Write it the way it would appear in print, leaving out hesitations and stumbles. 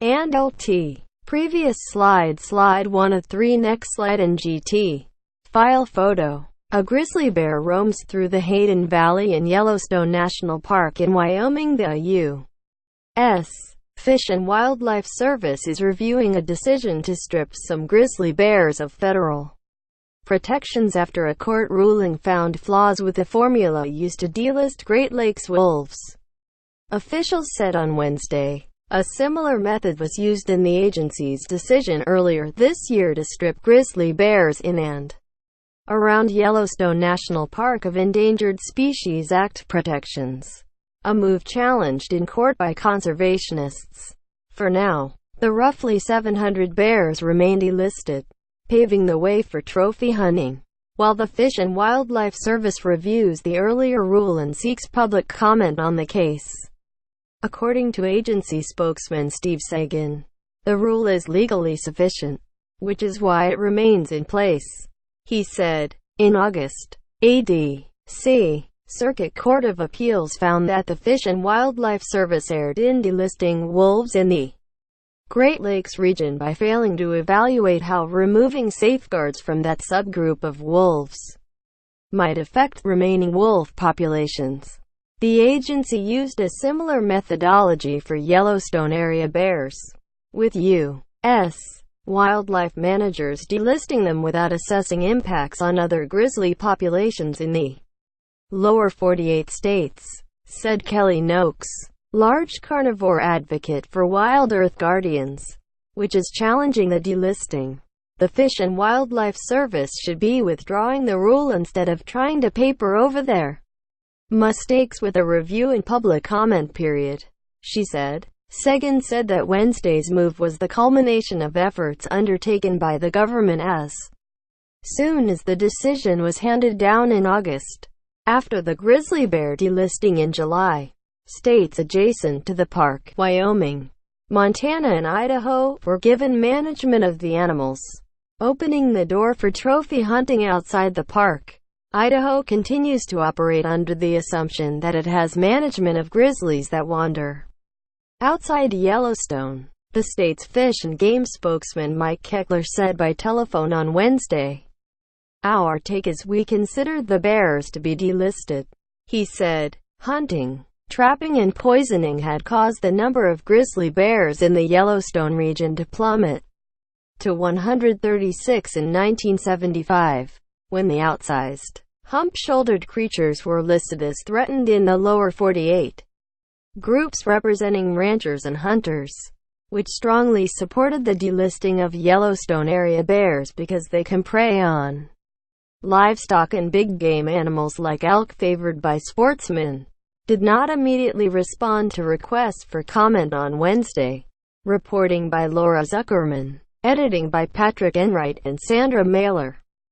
and LT. Previous slide 1 of 3 next slide and GT. File photo. A grizzly bear roams through the Hayden Valley in Yellowstone National Park in Wyoming. The U.S. Fish and Wildlife Service is reviewing a decision to strip some grizzly bears of federal protections after a court ruling found flaws with the formula used to delist Great Lakes wolves. Officials said on Wednesday. A similar method was used in the agency's decision earlier this year to strip grizzly bears in and around Yellowstone National Park of Endangered Species Act protections, a move challenged in court by conservationists. For now, the roughly 700 bears remain delisted, paving the way for trophy hunting, while the Fish and Wildlife Service reviews the earlier rule and seeks public comment on the case. According to agency spokesman Steve Segin, the rule is legally sufficient, which is why it remains in place. He said, in August, ADC Circuit Court of Appeals found that the Fish and Wildlife Service erred in delisting wolves in the Great Lakes region by failing to evaluate how removing safeguards from that subgroup of wolves might affect remaining wolf populations. The agency used a similar methodology for Yellowstone area bears, with U.S. wildlife managers delisting them without assessing impacts on other grizzly populations in the lower 48 states, said Kelly Noakes, large carnivore advocate for Wild Earth Guardians, which is challenging the delisting. The Fish and Wildlife Service should be withdrawing the rule instead of trying to paper over their mistakes with a review and public comment period, she said. Segin said that Wednesday's move was the culmination of efforts undertaken by the government as soon as the decision was handed down in August. After the grizzly bear delisting in July, states adjacent to the park, Wyoming, Montana and Idaho, were given management of the animals, opening the door for trophy hunting outside the park. Idaho continues to operate under the assumption that it has management of grizzlies that wander outside Yellowstone, the state's Fish and Game spokesman Mike Keckler said by telephone on Wednesday. Our take is we considered the bears to be delisted. He said, hunting, trapping and poisoning had caused the number of grizzly bears in the Yellowstone region to plummet to 136 in 1975, when the outsized, hump-shouldered creatures were listed as threatened in the lower 48. Groups representing ranchers and hunters, which strongly supported the delisting of Yellowstone area bears because they can prey on livestock and big game animals like elk favored by sportsmen, did not immediately respond to requests for comment on Wednesday. Reporting by Laura Zuckerman, editing by Patrick Enright and Sandra Mailer.